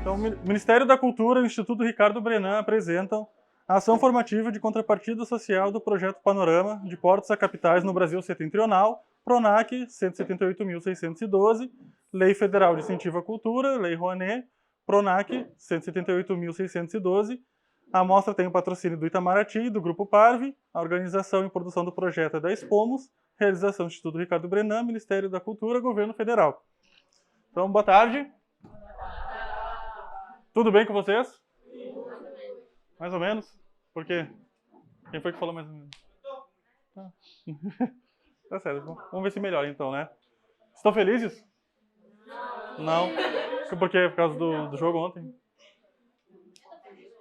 Então, o Ministério da Cultura e o Instituto Ricardo Brenan apresentam a ação formativa de contrapartida social do projeto Panorama de Portos a Capitais no Brasil Setentrional, PRONAC 178.612, Lei Federal de Incentivo à Cultura, Lei Rouanet, PRONAC 178.612. A mostra tem o patrocínio do Itamaraty e do Grupo Parve. A organização e produção do projeto é da Expomos, realização do Instituto Ricardo Brenan, Ministério da Cultura, Governo Federal. Então, boa tarde. Tudo bem com vocês? Mais ou menos? Por quê? Quem foi que falou mais ou menos? Ah. Tá certo. Vamos ver se melhora então, né? Estão felizes? Não. Por quê? Por causa do jogo ontem?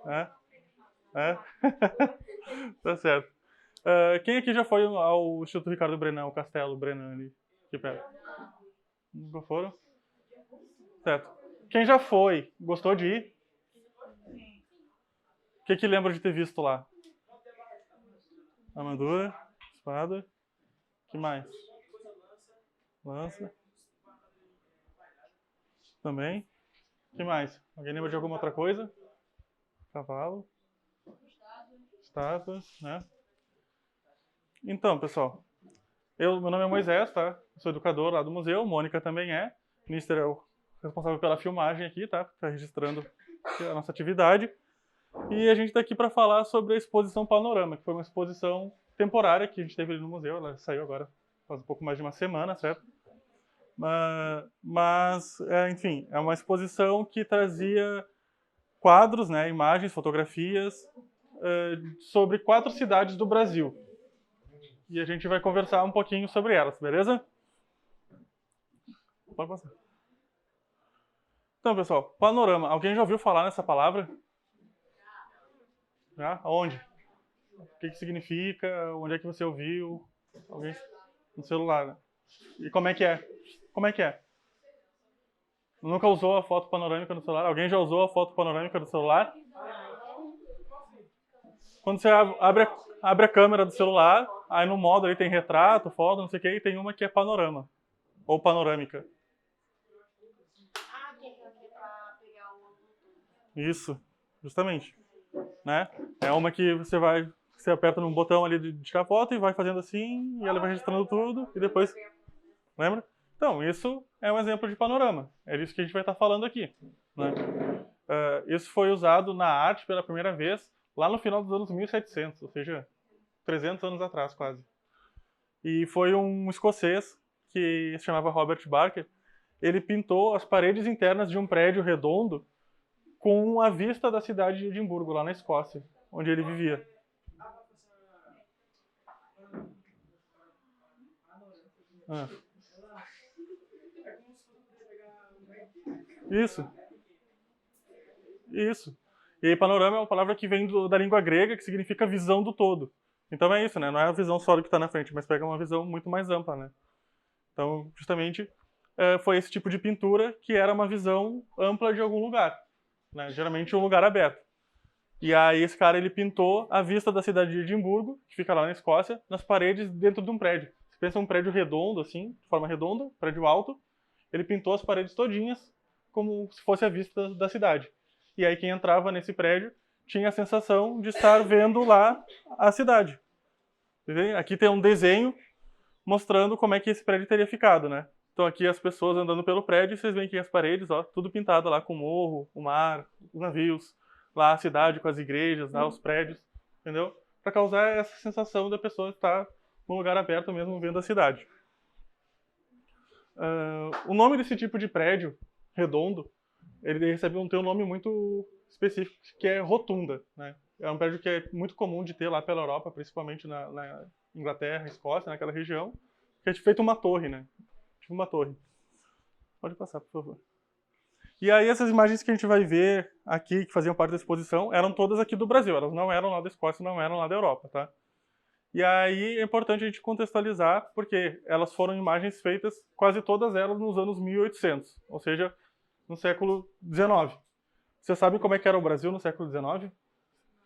É? Tá certo. Quem aqui já foi ao Instituto Ricardo Brenan, o Castelo Brenan ali? Aqui perto? Nunca foram? Certo. Quem já foi, gostou de ir? O que lembra de ter visto lá? Armadura, espada. O que mais? Lança. Também. O que mais? Alguém lembra de alguma outra coisa? Cavalo. Estátuas, né? Então, pessoal, meu nome é Moisés, tá? Eu sou educador lá do museu, Mônica também é. O Mister é o responsável pela filmagem aqui, tá? Tá registrando a nossa atividade. E a gente está aqui para falar sobre a exposição Panorama, que foi uma exposição temporária que a gente teve ali no museu. Ela saiu agora faz um pouco mais de uma semana, certo? Enfim, é uma exposição que trazia quadros, né, imagens, fotografias sobre 4 cidades do Brasil. E a gente vai conversar um pouquinho sobre elas, beleza? Pode passar. Então, pessoal, panorama. Alguém já ouviu falar nessa palavra? Já? Aonde? O que significa? Onde é que você ouviu? Alguém? No celular, né? E como é que é? Como é que é? Nunca usou a foto panorâmica no celular? Alguém já usou a foto panorâmica do celular? Quando você abre a câmera do celular, aí no modo aí tem retrato, foto, não sei o que, e tem uma que é panorama. Ou panorâmica. Isso, justamente. Né? É uma que você aperta num botão ali de tirar foto e vai fazendo assim, e ela vai registrando tudo, e depois... Lembra? Então, isso é um exemplo de panorama. É disso que a gente vai estar falando aqui. Né? Isso foi usado na arte pela primeira vez lá no final dos anos 1700, ou seja, 300 anos atrás quase. E foi um escocês que se chamava Robert Barker. Ele pintou as paredes internas de um prédio redondo com a vista da cidade de Edimburgo, lá na Escócia, onde ele vivia. Isso. E aí, panorama é uma palavra que vem da língua grega, que significa visão do todo. Então é isso, né? Não é a visão só do que está na frente, mas pega uma visão muito mais ampla, né? Então, justamente, foi esse tipo de pintura que era uma visão ampla de algum lugar, né? Geralmente um lugar aberto. E aí esse cara, ele pintou a vista da cidade de Edimburgo, que fica lá na Escócia, nas paredes dentro de um prédio. Você pensa um prédio redondo, assim, de forma redonda, prédio alto, ele pintou as paredes todinhas como se fosse a vista da cidade. E aí quem entrava nesse prédio tinha a sensação de estar vendo lá a cidade. Entendeu? Aqui tem um desenho mostrando como é que esse prédio teria ficado, né? Então aqui as pessoas andando pelo prédio, vocês veem que as paredes, ó, tudo pintado lá com o morro, o mar, os navios, lá a cidade com as igrejas, lá os prédios, entendeu? Para causar essa sensação da pessoa estar num lugar aberto mesmo vendo a cidade. O nome desse tipo de prédio redondo, ele tem um nome muito específico, que é rotunda, né? É um prédio que é muito comum de ter lá pela Europa, principalmente na Inglaterra, Escócia, naquela região, que é feito uma torre, né? Tipo uma torre. Pode passar, por favor. E aí essas imagens que a gente vai ver aqui, que faziam parte da exposição, eram todas aqui do Brasil. Elas não eram lá da Escócia, não eram lá da Europa, tá? E aí é importante a gente contextualizar, porque elas foram imagens feitas, quase todas elas, nos anos 1800, ou seja, no século XIX. Vocês sabem como é que era o Brasil no século XIX?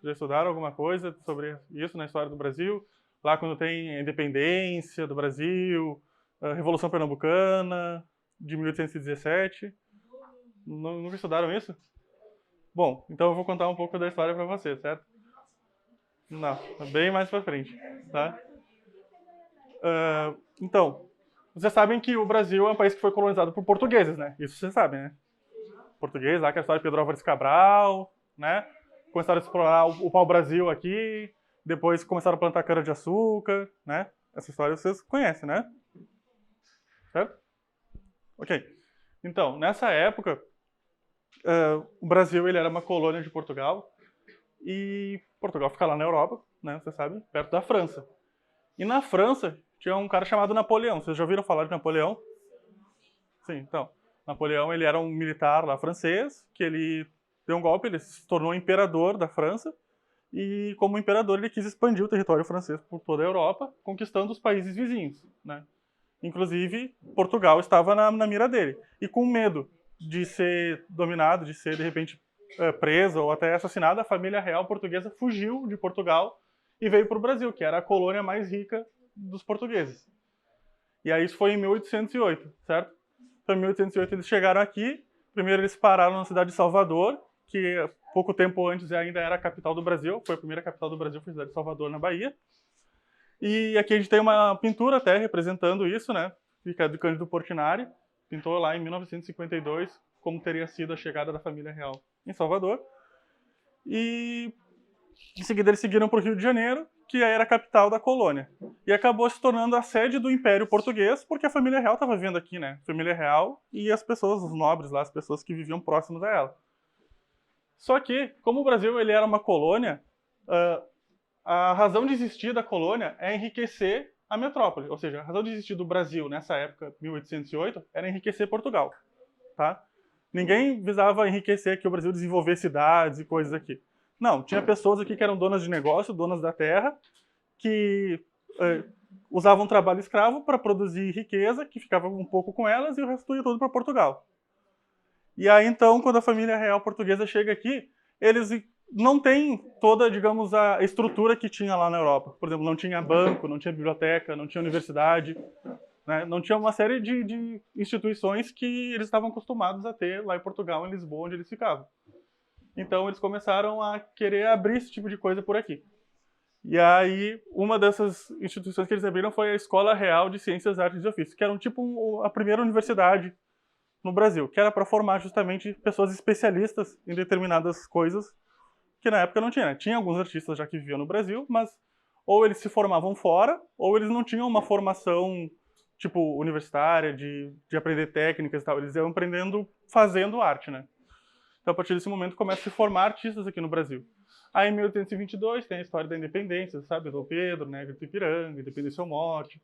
Já estudaram alguma coisa sobre isso na história do Brasil? Lá quando tem a independência do Brasil, a Revolução Pernambucana, de 1817. Nunca estudaram isso? Bom, então eu vou contar um pouco da história para você, certo? Não, bem mais para frente, tá? Então, vocês sabem que o Brasil é um país que foi colonizado por portugueses, né? Isso vocês sabem, né? Português, lá que é a história de Pedro Álvares Cabral, né? Começaram a explorar o pau-brasil aqui, depois começaram a plantar cana-de-açúcar, né? Essa história vocês conhecem, né? Certo? Ok. Então, nessa época, o Brasil ele era uma colônia de Portugal, e Portugal fica lá na Europa, né? Você sabe, perto da França. E na França tinha um cara chamado Napoleão. Vocês já ouviram falar de Napoleão? Sim, então. Napoleão ele era um militar lá francês, que ele deu um golpe, ele se tornou imperador da França, e como imperador ele quis expandir o território francês por toda a Europa, conquistando os países vizinhos, né? Inclusive, Portugal estava na mira dele. E com medo de ser dominado, de ser, de repente, presa ou até assassinada, a família real portuguesa fugiu de Portugal e veio para o Brasil, que era a colônia mais rica dos portugueses. E aí isso foi em 1808, certo? Então, em 1808 eles chegaram aqui. Primeiro eles pararam na cidade de Salvador, que pouco tempo antes ainda era a capital do Brasil. Foi a primeira capital do Brasil, foi a cidade de Salvador, na Bahia. E aqui a gente tem uma pintura até representando isso, né? Fica do Cândido Portinari. Pintou lá em 1952 como teria sido a chegada da família real em Salvador. E em seguida eles seguiram para o Rio de Janeiro, que era a capital da colônia. E acabou se tornando a sede do Império Português, porque a família real estava vivendo aqui, né? Família real e as pessoas, os nobres lá, as pessoas que viviam próximas a ela. Só que, como o Brasil ele era uma colônia, a razão de existir da colônia é enriquecer a metrópole. Ou seja, a razão de existir do Brasil nessa época, 1808, era enriquecer Portugal, tá? Ninguém visava enriquecer que o Brasil desenvolver cidades e coisas aqui. Não, tinha pessoas aqui que eram donas de negócio, donas da terra, que usavam trabalho escravo para produzir riqueza, que ficava um pouco com elas e o resto ia tudo para Portugal. E aí, então, quando a família real portuguesa chega aqui, eles não têm toda, digamos, a estrutura que tinha lá na Europa. Por exemplo, não tinha banco, não tinha biblioteca, não tinha universidade, né? Não tinha uma série de instituições que eles estavam acostumados a ter lá em Portugal, em Lisboa, onde eles ficavam. Então, eles começaram a querer abrir esse tipo de coisa por aqui. E aí, uma dessas instituições que eles abriram foi a Escola Real de Ciências, Artes e Ofícios, que era a primeira universidade no Brasil, que era para formar justamente pessoas especialistas em determinadas coisas que na época não tinha. Tinha alguns artistas já que viviam no Brasil, mas ou eles se formavam fora, ou eles não tinham uma formação tipo universitária, de aprender técnicas e tal. Eles iam aprendendo fazendo arte, né? Então, a partir desse momento, começa a se formar artistas aqui no Brasil. Aí, em 1822, tem a história da independência, sabe? Dom Pedro, né? Grito Ipiranga, independência ou morte.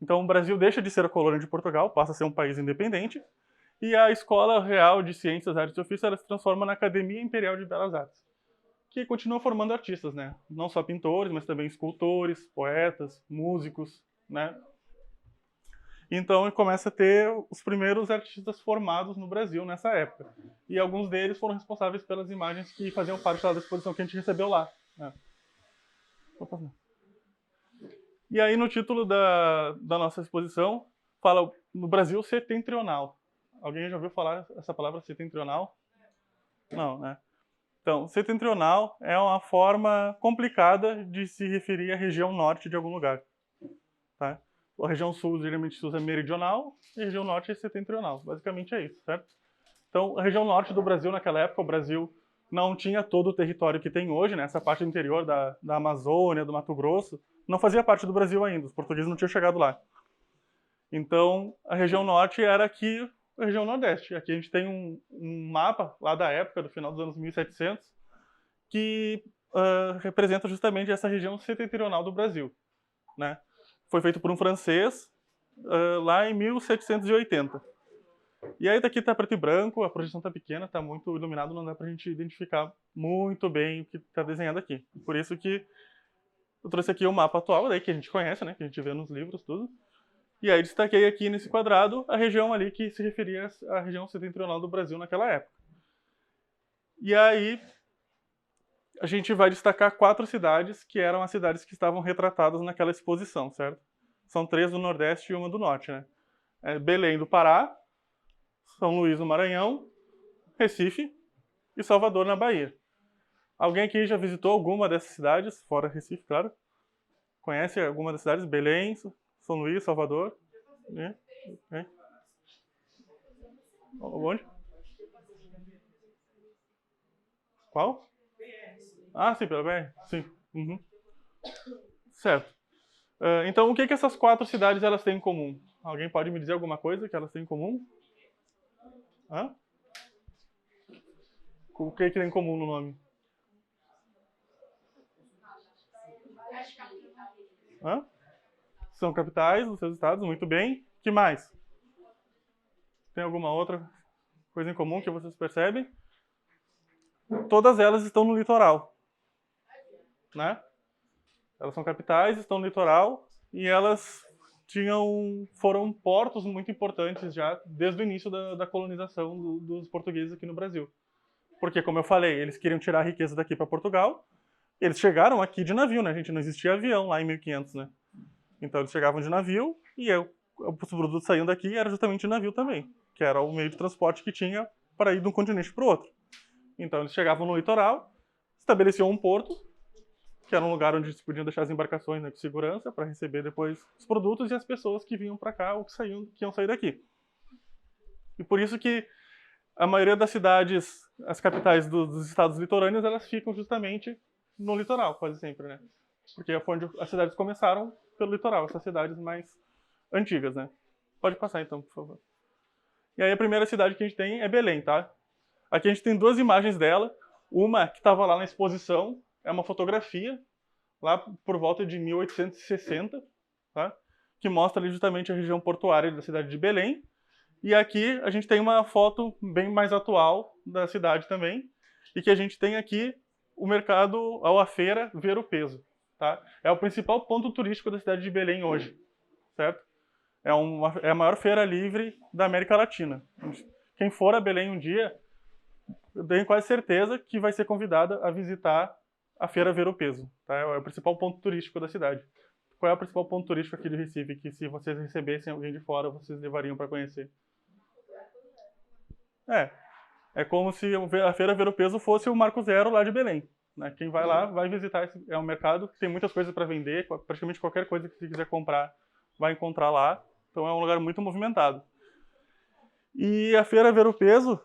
Então, o Brasil deixa de ser a colônia de Portugal, passa a ser um país independente, e a Escola Real de Ciências, Artes e Ofícios ela se transforma na Academia Imperial de Belas Artes, que continua formando artistas, né? Não só pintores, mas também escultores, poetas, músicos, né? Então começa a ter os primeiros artistas formados no Brasil nessa época. E alguns deles foram responsáveis pelas imagens que faziam parte da exposição que a gente recebeu lá, né? E aí no título da nossa exposição fala no Brasil setentrional. Alguém já ouviu falar essa palavra setentrional? Não, né? Então, setentrional é uma forma complicada de se referir à região norte de algum lugar, tá? A região sul geralmente se usa meridional e a região norte é setentrional. Basicamente é isso, certo? Então, a região norte do Brasil, naquela época, o Brasil não tinha todo o território que tem hoje, né? Essa parte interior da Amazônia, do Mato Grosso, não fazia parte do Brasil ainda, os portugueses não tinham chegado lá. Então, a região norte era aqui a região nordeste. Aqui a gente tem um mapa lá da época, do final dos anos 1700, que representa justamente essa região setentrional do Brasil, né? Foi feito por um francês lá em 1780. E aí daqui tá preto e branco, a projeção tá pequena, tá muito iluminado, não dá pra gente identificar muito bem o que tá desenhado aqui. Por isso que eu trouxe aqui o mapa atual, daí que a gente conhece, né, que a gente vê nos livros, tudo. E aí destaquei aqui nesse quadrado a região ali que se referia à região setentrional do Brasil naquela época. E aí a gente vai destacar 4 cidades que eram as cidades que estavam retratadas naquela exposição, certo? São 3 do Nordeste e uma do Norte, né? Belém do Pará, São Luís do Maranhão, Recife e Salvador, na Bahia. Alguém aqui já visitou alguma dessas cidades, fora Recife, claro? Conhece alguma das cidades? Belém, São Luís, Salvador? É? É? Onde? Qual? Ah, sim, pela BR. Sim. Uhum. Certo. Então, o que que essas 4 cidades elas têm em comum? Alguém pode me dizer alguma coisa que elas têm em comum? Hã? O que que tem em comum no nome? Hã? São capitais dos seus estados, muito bem. Que mais? Tem alguma outra coisa em comum que vocês percebem? Todas elas estão no litoral, né? Elas são capitais, estão no litoral e elas foram portos muito importantes já desde o início da colonização dos portugueses aqui no Brasil. Porque, como eu falei, eles queriam tirar a riqueza daqui para Portugal. Eles chegaram aqui de navio, né, gente? Não existia avião lá em 1500, né? Então eles chegavam de navio e os produtos saíam daqui e era justamente de navio também, que era o meio de transporte que tinha para ir de um continente para o outro. Então eles chegavam no litoral, estabeleciam um porto, que era um lugar onde se podiam deixar as embarcações, né, com segurança para receber depois os produtos e as pessoas que vinham para cá ou que iam sair daqui. E por isso que a maioria das cidades, as capitais dos estados litorâneos, elas ficam justamente no litoral, quase sempre, né? Porque foi onde as cidades começaram, pelo litoral, essas cidades mais antigas, né? Pode passar então, por favor. E aí a primeira cidade que a gente tem é Belém, tá? Aqui a gente tem 2 imagens dela. Uma que estava lá na exposição, é uma fotografia, lá por volta de 1860, tá? Que mostra ali justamente a região portuária da cidade de Belém. E aqui a gente tem uma foto bem mais atual da cidade também, e que a gente tem aqui o mercado, ou a feira Ver o Peso. Tá? É o principal ponto turístico da cidade de Belém hoje, certo? É a maior feira livre da América Latina. Quem for a Belém um dia, eu tenho quase certeza que vai ser convidada a visitar a feira Ver o Peso. Tá? É o principal ponto turístico da cidade. Qual é o principal ponto turístico aqui de Recife que, se vocês recebessem alguém de fora, vocês levariam para conhecer? É como se a Feira Ver o Peso fosse o Marco Zero lá de Belém. Né? Quem vai lá vai visitar, é um mercado que tem muitas coisas para vender, praticamente qualquer coisa que você quiser comprar vai encontrar lá. Então é um lugar muito movimentado. E a Feira Ver o Peso,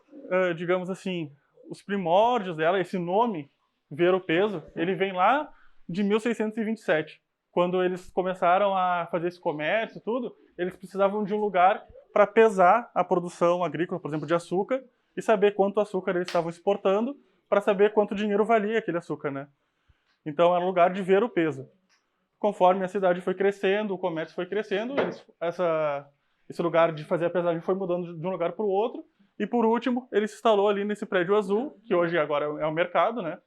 digamos assim, os primórdios dela, esse nome, Ver o Peso, ele vem lá de 1627. Quando eles começaram a fazer esse comércio e tudo, eles precisavam de um lugar para pesar a produção agrícola, por exemplo, de açúcar, e saber quanto açúcar eles estavam exportando, para saber quanto dinheiro valia aquele açúcar, né? Então era um lugar de ver o peso. Conforme a cidade foi crescendo, o comércio foi crescendo, esse lugar de fazer a pesagem foi mudando de um lugar para o outro, e por último, ele se instalou ali nesse prédio azul, que hoje agora é o mercado, né?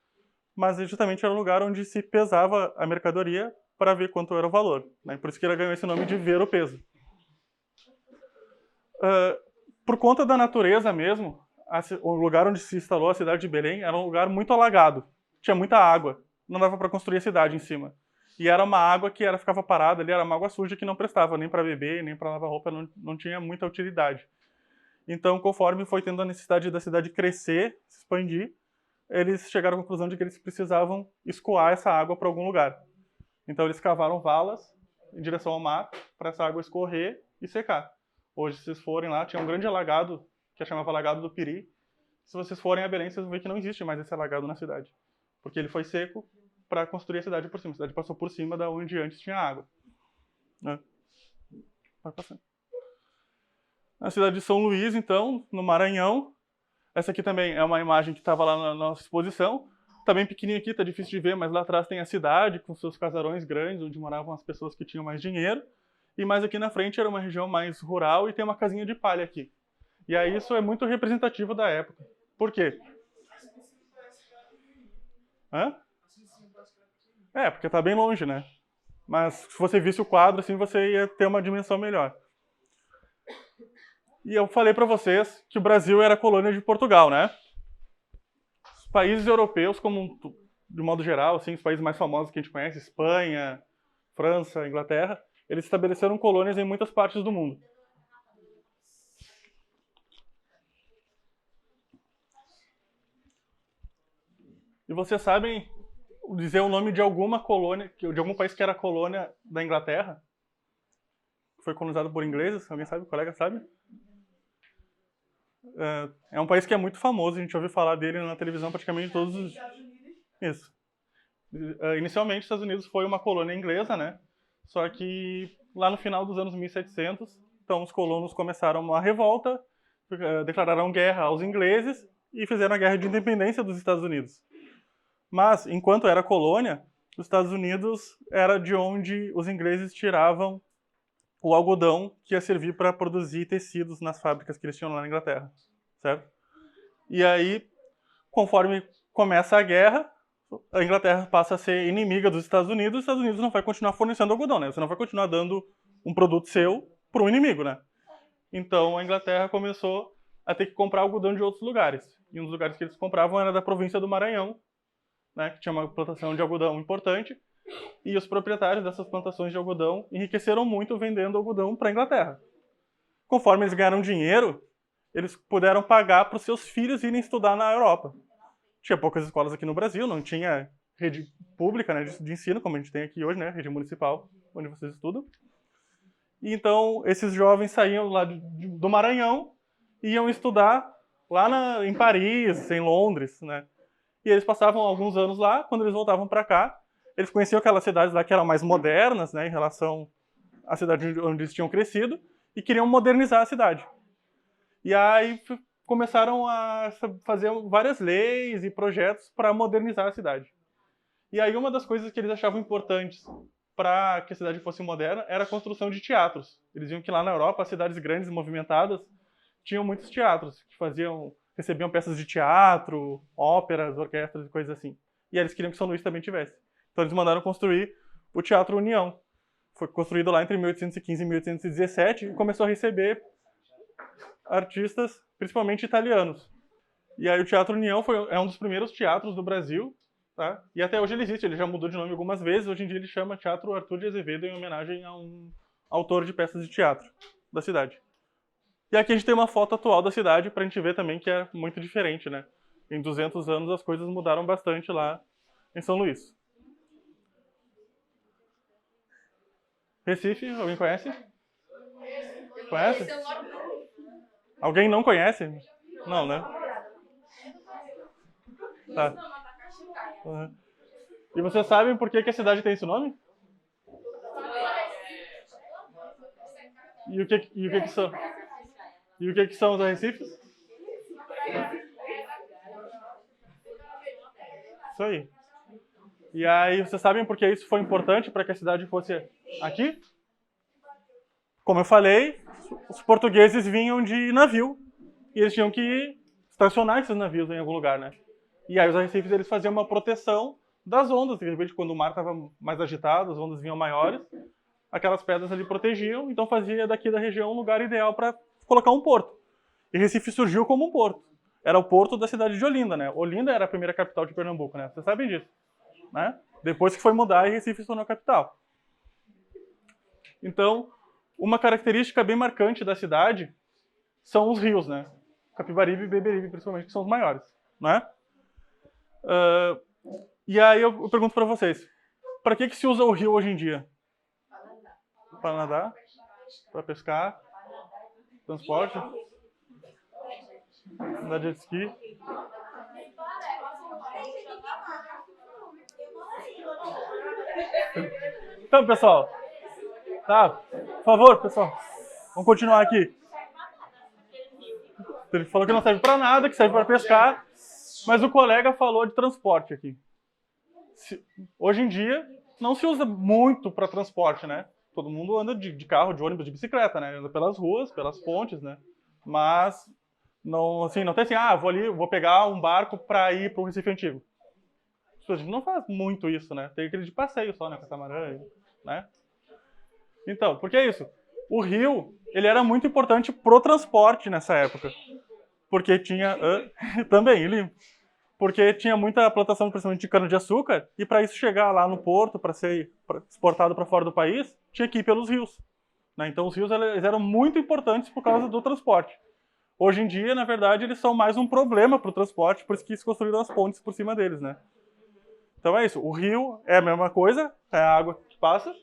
Mas justamente era um lugar onde se pesava a mercadoria para ver quanto era o valor. Né? Por isso que ele ganhou esse nome de ver o peso. Por conta da natureza mesmo, o lugar onde se instalou a cidade de Belém era um lugar muito alagado. Tinha muita água. Não dava para construir a cidade em cima. E era uma água que ficava parada ali, era uma água suja que não prestava nem para beber, nem para lavar roupa, não tinha muita utilidade. Então, conforme foi tendo a necessidade da cidade crescer, se expandir, eles chegaram à conclusão de que eles precisavam escoar essa água para algum lugar. Então eles cavaram valas em direção ao mar para essa água escorrer e secar. Hoje, se vocês forem lá, tinha um grande alagado que chamava Alagado do Piri. Se vocês forem a Belém, vocês vão ver que não existe mais esse alagado na cidade. Porque ele foi seco para construir a cidade por cima. A cidade passou por cima da onde antes tinha água. Né? Vai passando. Na cidade de São Luís, então, no Maranhão. Essa aqui também é uma imagem que estava lá na nossa exposição. Está bem pequenininha aqui, está difícil de ver, mas lá atrás tem a cidade com seus casarões grandes, onde moravam as pessoas que tinham mais dinheiro. E mais aqui na frente era uma região mais rural e tem uma casinha de palha aqui. E aí isso é muito representativo da época. Por quê? Hã? Porque está bem longe, né? Mas se você visse o quadro, assim, você ia ter uma dimensão melhor. E eu falei para vocês que o Brasil era colônia de Portugal, né? Os países europeus, de modo geral, assim, os países mais famosos que a gente conhece, Espanha, França, Inglaterra, eles estabeleceram colônias em muitas partes do mundo. E vocês sabem dizer o nome de alguma colônia, de algum país que era colônia da Inglaterra? Foi colonizado por ingleses? Alguém sabe? O colega sabe? É um país que é muito famoso, a gente ouviu falar dele na televisão praticamente todos os... Isso. Inicialmente, os Estados Unidos foi uma colônia inglesa, né? Só que lá no final dos anos 1700, então os colonos começaram uma revolta, declararam guerra aos ingleses e fizeram a guerra de independência dos Estados Unidos. Mas, enquanto era colônia, os Estados Unidos era de onde os ingleses tiravam o algodão que ia servir para produzir tecidos nas fábricas que eles tinham lá na Inglaterra, certo? E aí, conforme começa a guerra, a Inglaterra passa a ser inimiga dos Estados Unidos não vai continuar fornecendo algodão, né? Você não vai continuar dando um produto seu para um inimigo, né? Então, a Inglaterra começou a ter que comprar algodão de outros lugares. E um dos lugares que eles compravam era da província do Maranhão, né? Que tinha uma plantação de algodão importante. E os proprietários dessas plantações de algodão enriqueceram muito vendendo algodão para a Inglaterra. Conforme eles ganharam dinheiro, eles puderam pagar para os seus filhos irem estudar na Europa. Tinha poucas escolas aqui no Brasil, não tinha rede pública, né, de ensino, como a gente tem aqui hoje, né, rede municipal, onde vocês estudam. E então, esses jovens saíam lá do Maranhão e iam estudar lá em Paris, em Londres, né? E eles passavam alguns anos lá, quando eles voltavam para cá, eles conheciam aquelas cidades lá que eram mais modernas, né, em relação à cidade onde eles tinham crescido, e queriam modernizar a cidade. E aí começaram a fazer várias leis e projetos para modernizar a cidade. E aí uma das coisas que eles achavam importantes para que a cidade fosse moderna era a construção de teatros. Eles viam que lá na Europa, as cidades grandes, movimentadas, tinham muitos teatros, que recebiam peças de teatro, óperas, orquestras e coisas assim. E aí eles queriam que São Luís também tivesse. Então eles mandaram construir o Teatro União. Foi construído lá entre 1815 e 1817 e começou a receber artistas, principalmente italianos. E aí o Teatro União é um dos primeiros teatros do Brasil, tá? E até hoje ele existe, ele já mudou de nome algumas vezes, hoje em dia ele chama Teatro Arthur de Azevedo em homenagem a um autor de peças de teatro da cidade. E aqui a gente tem uma foto atual da cidade pra gente ver também que é muito diferente, né? Em 200 anos as coisas mudaram bastante lá em São Luís. Recife, alguém conhece? Conhece? Alguém não conhece? Não, né? Tá. Uhum. E vocês sabem por que a cidade tem esse nome? E o que são? E o que são os arrecifes? Isso aí. E aí, vocês sabem por que isso foi importante para que a cidade fosse aqui? Como eu falei, os portugueses vinham de navio e eles tinham que estacionar esses navios em algum lugar, né? E aí os arrecifes eles faziam uma proteção das ondas. De repente, quando o mar estava mais agitado, as ondas vinham maiores, aquelas pedras ali protegiam, então fazia daqui da região um lugar ideal para colocar um porto. E Recife surgiu como um porto. Era o porto da cidade de Olinda, né? Olinda era a primeira capital de Pernambuco, né? Vocês sabem disso, né? Depois que foi mudar, Recife se tornou capital. Então, uma característica bem marcante da cidade são os rios, né? Capibaribe e Beberibe, principalmente, que são os maiores, né? E aí eu pergunto para vocês, para que se usa o rio hoje em dia? Para nadar? Para pescar? Transporte? Andar de jet ski? Então, pessoal, tá? Por favor, pessoal, vamos continuar aqui. Ele falou que não serve para nada, que serve para pescar, mas o colega falou de transporte aqui. Hoje em dia, não se usa muito para transporte, né? Todo mundo anda de carro, de ônibus, de bicicleta, né? Anda pelas ruas, pelas pontes, né? Mas não, assim, não tem assim, vou ali, vou pegar um barco para ir para o Recife Antigo. A gente não faz muito isso, né? Tem aquele de passeio só, né? Catamarã, né? Então, por que isso? O rio, ele era muito importante pro transporte nessa época. Porque tinha... também, ele... Porque tinha muita plantação, principalmente de cana-de-açúcar, e para isso chegar lá no porto, para ser exportado para fora do país, tinha que ir pelos rios, né? Então os rios eles eram muito importantes por causa do transporte. Hoje em dia, na verdade, eles são mais um problema para o transporte, por isso que se construíram as pontes por cima deles, né? Então é isso, o rio é a mesma coisa, é a água que passa,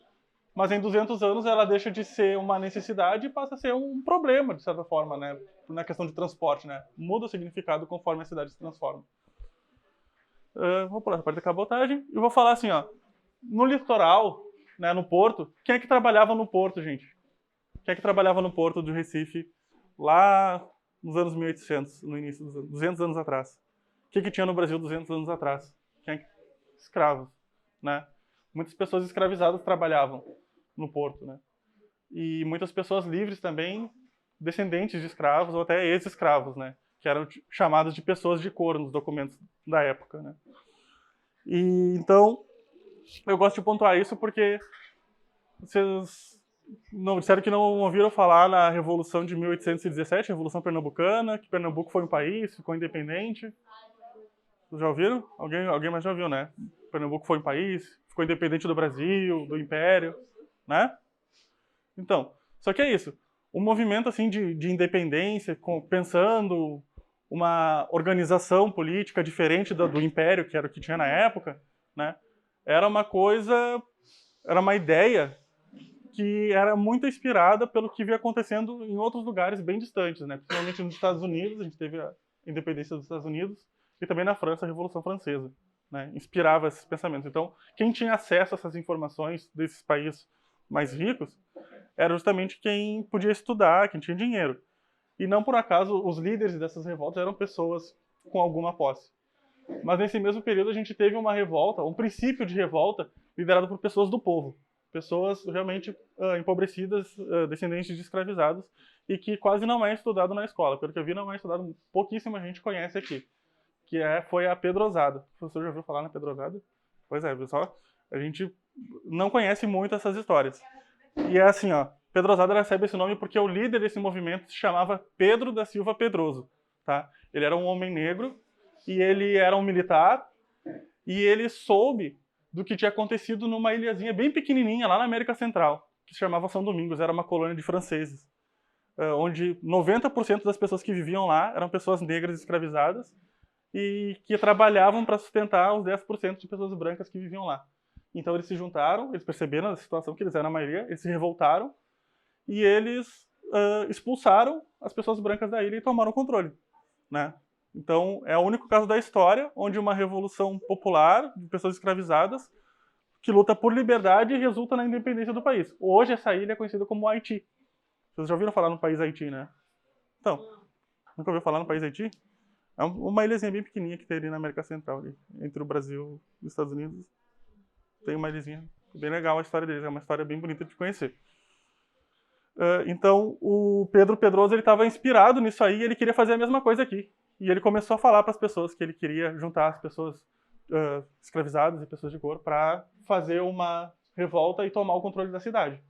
mas em 200 anos ela deixa de ser uma necessidade e passa a ser um problema, de certa forma, né? Na questão de transporte, né? Muda o significado conforme a cidade se transforma. Vou pular essa parte da cabotagem e vou falar assim, ó. No litoral, né, no porto, quem é que trabalhava no porto, gente? Quem é que trabalhava no porto do Recife lá nos anos 1800, no início dos anos, 200 anos atrás? O que tinha no Brasil 200 anos atrás? Escravos, né? Muitas pessoas escravizadas trabalhavam no porto, né? E muitas pessoas livres também, descendentes de escravos ou até ex-escravos, né? Que eram chamadas de pessoas de cor nos documentos da época, né? E então eu gosto de pontuar isso porque vocês não disseram que não ouviram falar na Revolução de 1817, Revolução Pernambucana, que Pernambuco foi um país, ficou independente. Vocês já ouviram? Alguém mais já ouviu, né? Pernambuco foi um país, ficou independente do Brasil, do Império, né? Então, só que é isso. Um movimento assim de independência, pensando uma organização política diferente do Império, que era o que tinha na época, né? Era uma coisa, era uma ideia que era muito inspirada pelo que via acontecendo em outros lugares bem distantes, né? Principalmente nos Estados Unidos, a gente teve a independência dos Estados Unidos, e também na França, a Revolução Francesa, né? Inspirava esses pensamentos. Então, quem tinha acesso a essas informações desses países mais ricos era justamente quem podia estudar, quem tinha dinheiro. E não por acaso os líderes dessas revoltas eram pessoas com alguma posse. Mas nesse mesmo período a gente teve uma revolta, um princípio de revolta liderado por pessoas do povo. Pessoas realmente empobrecidas, descendentes de escravizados, e que quase não é estudado na escola. Pelo que eu vi, não é estudado, pouquíssima gente conhece aqui. Foi a Pedrosada. O professor já ouviu falar na Pedrosada? Pois é, pessoal, a gente não conhece muito essas histórias. E é assim, ó, Pedrosada recebe esse nome porque o líder desse movimento se chamava Pedro da Silva Pedroso, tá? Ele era um homem negro e ele era um militar e ele soube do que tinha acontecido numa ilhazinha bem pequenininha lá na América Central, que se chamava São Domingos, era uma colônia de franceses, onde 90% das pessoas que viviam lá eram pessoas negras escravizadas e que trabalhavam para sustentar os 10% de pessoas brancas que viviam lá. Então eles se juntaram, eles perceberam a situação que eles eram a maioria, eles se revoltaram e eles expulsaram as pessoas brancas da ilha e tomaram o controle, né? Então é o único caso da história onde uma revolução popular de pessoas escravizadas que luta por liberdade e resulta na independência do país. Hoje essa ilha é conhecida como Haiti. Vocês já ouviram falar no país Haiti, né? Então, nunca ouviu falar no país Haiti? É uma ilhazinha bem pequenininha que tem ali na América Central, ali, entre o Brasil e os Estados Unidos. Tem uma ilhazinha bem legal a história deles, é uma história bem bonita de conhecer. Então, o Pedro Pedroso estava inspirado nisso aí e ele queria fazer a mesma coisa aqui. E ele começou a falar para as pessoas que ele queria juntar as pessoas escravizadas e pessoas de cor para fazer uma revolta e tomar o controle da cidade.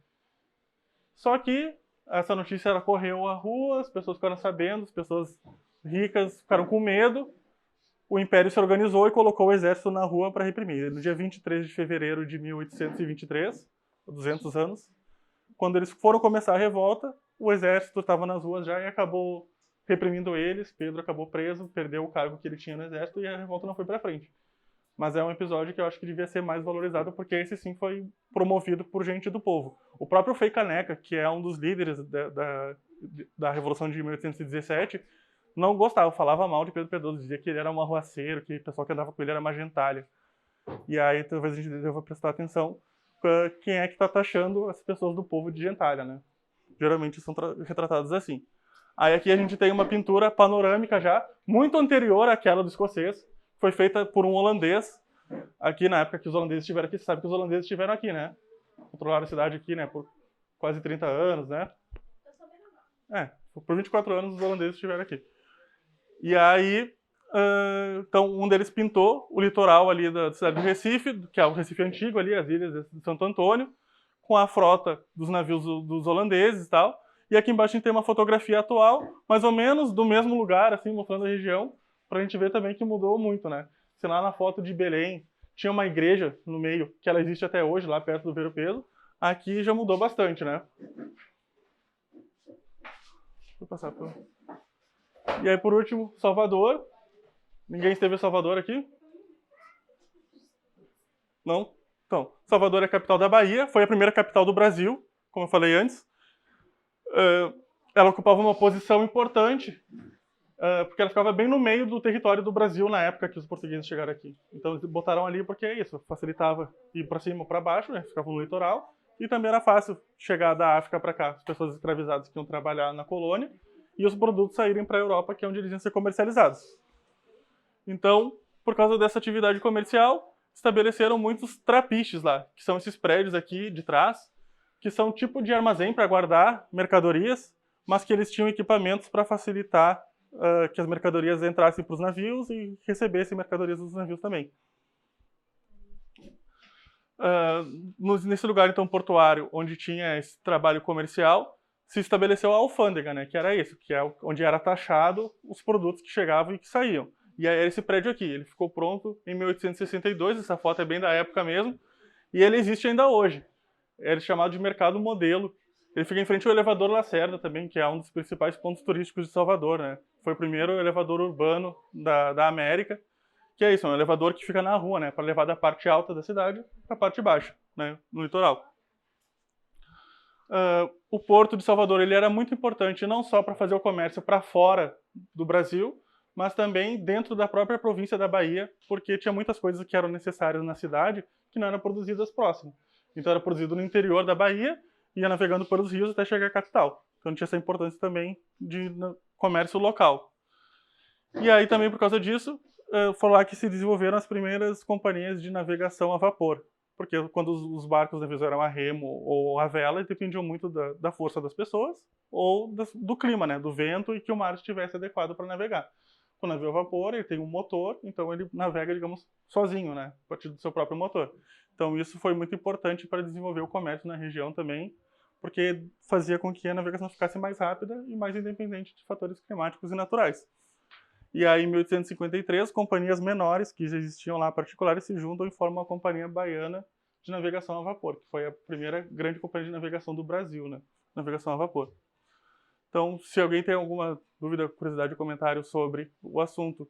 Só que essa notícia ela correu à rua, as pessoas ficaram sabendo, as pessoas ricas ficaram com medo, o Império se organizou e colocou o exército na rua para reprimir. No dia 23 de fevereiro de 1823, 200 anos, quando eles foram começar a revolta, o exército estava nas ruas já e acabou reprimindo eles. Pedro acabou preso, perdeu o cargo que ele tinha no exército e a revolta não foi para frente. Mas é um episódio que eu acho que devia ser mais valorizado porque esse sim foi promovido por gente do povo. O próprio Frei Caneca, que é um dos líderes da Revolução de 1817, não gostava, falava mal de Pedro Pedroso, dizia que ele era um arruaceiro, que o pessoal que andava com ele era uma gentalha. E aí talvez a gente deva prestar atenção quem é que está taxando as pessoas do povo de gentalha, né? Geralmente são retratados assim. Aí aqui a gente tem uma pintura panorâmica já, muito anterior àquela do escocês, foi feita por um holandês, aqui na época que os holandeses estiveram aqui. Você sabe que os holandeses estiveram aqui, né? Controlaram a cidade aqui, né? Por quase 30 anos, né? Por 24 anos os holandeses estiveram aqui. E aí, então, um deles pintou o litoral ali da cidade do Recife, que é o Recife antigo ali, as ilhas de Santo Antônio, com a frota dos navios dos holandeses e tal. E aqui embaixo a gente tem uma fotografia atual, mais ou menos do mesmo lugar, assim, mostrando a região, pra gente ver também que mudou muito, né? Se lá na foto de Belém tinha uma igreja no meio, que ela existe até hoje, lá perto do Ver o Peso, aqui já mudou bastante, né? Vou passar por... E aí, por último, Salvador. Ninguém esteve em Salvador aqui? Não? Então, Salvador é a capital da Bahia, foi a primeira capital do Brasil, como eu falei antes. Ela ocupava uma posição importante, porque ela ficava bem no meio do território do Brasil na época que os portugueses chegaram aqui. Então eles botaram ali porque é isso, facilitava ir para cima ou para baixo, né? Ficava no litoral, e também era fácil chegar da África para cá, as pessoas escravizadas que iam trabalhar na colônia, e os produtos saírem para a Europa, que é onde eles iam ser comercializados. Então, por causa dessa atividade comercial, estabeleceram muitos trapiches lá, que são esses prédios aqui de trás, que são tipo de armazém para guardar mercadorias, mas que eles tinham equipamentos para facilitar que as mercadorias entrassem para os navios e recebessem mercadorias dos navios também. Nesse lugar, então, portuário, onde tinha esse trabalho comercial, se estabeleceu a alfândega, né, que era isso, que é onde era taxado os produtos que chegavam e que saíam. E aí era esse prédio aqui, ele ficou pronto em 1862, essa foto é bem da época mesmo, e ele existe ainda hoje. Ele é chamado de Mercado Modelo. Ele fica em frente ao elevador Lacerda também, que é um dos principais pontos turísticos de Salvador, né? Foi o primeiro elevador urbano da América, que é isso, é um elevador que fica na rua, né? Para levar da parte alta da cidade para a parte baixa, né? No litoral. O Porto de Salvador ele era muito importante não só para fazer o comércio para fora do Brasil, mas também dentro da própria província da Bahia, porque tinha muitas coisas que eram necessárias na cidade que não eram produzidas próximo. Então era produzido no interior da Bahia, ia navegando pelos rios até chegar à capital. Então tinha essa importância também de comércio local. E aí também por causa disso, foi lá que se desenvolveram as primeiras companhias de navegação a vapor. Porque quando os barcos navios eram a remo ou a vela, eles dependiam muito da força das pessoas ou do clima, né, do vento e que o mar estivesse adequado para navegar. O navio a vapor, ele tem um motor, então ele navega, digamos, sozinho, né, a partir do seu próprio motor. Então isso foi muito importante para desenvolver o comércio na região também, porque fazia com que a navegação ficasse mais rápida e mais independente de fatores climáticos e naturais. E aí, em 1853, companhias menores que já existiam lá, particulares, se juntam e formam a Companhia Baiana de Navegação a Vapor, que foi a primeira grande companhia de navegação do Brasil, né? Navegação a vapor. Então, se alguém tem alguma dúvida, curiosidade ou comentário sobre o assunto,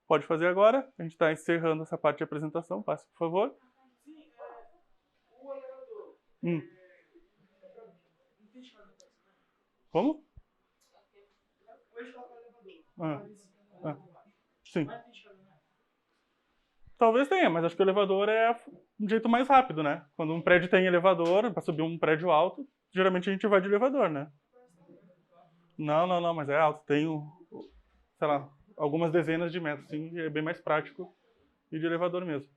pode fazer agora. A gente está encerrando essa parte de apresentação. Passe, por favor. Como? Sim. Talvez tenha, mas acho que o elevador é um jeito mais rápido, né? Quando um prédio tem elevador, para subir um prédio alto, geralmente a gente vai de elevador, né? Não, mas é alto. Tem, sei lá, algumas dezenas de metros, sim, é bem mais prático ir de elevador mesmo.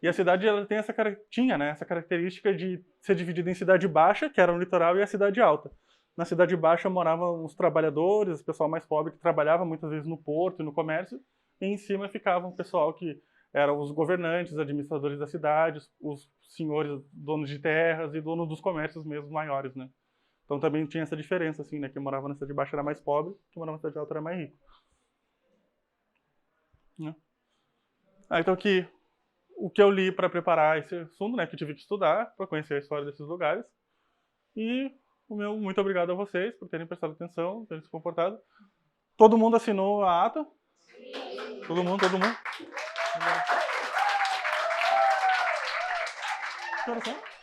E a cidade ela tem tinha, né, essa característica de ser dividida em cidade baixa, que era o litoral, e a cidade alta. Na cidade baixa moravam os trabalhadores, o pessoal mais pobre que trabalhava muitas vezes no porto e no comércio, e em cima ficava o pessoal que eram os governantes, administradores da cidade, os senhores, donos de terras e donos dos comércios mesmo maiores, né? Então também tinha essa diferença, assim, né? Quem morava na cidade baixa era mais pobre, quem morava na cidade alta era mais rico. Né? Então o que eu li para preparar esse assunto, né? Que eu tive que estudar para conhecer a história desses lugares. E o meu muito obrigado a vocês por terem prestado atenção, terem se comportado. Todo mundo assinou a ata? Todo mundo? Que horas são?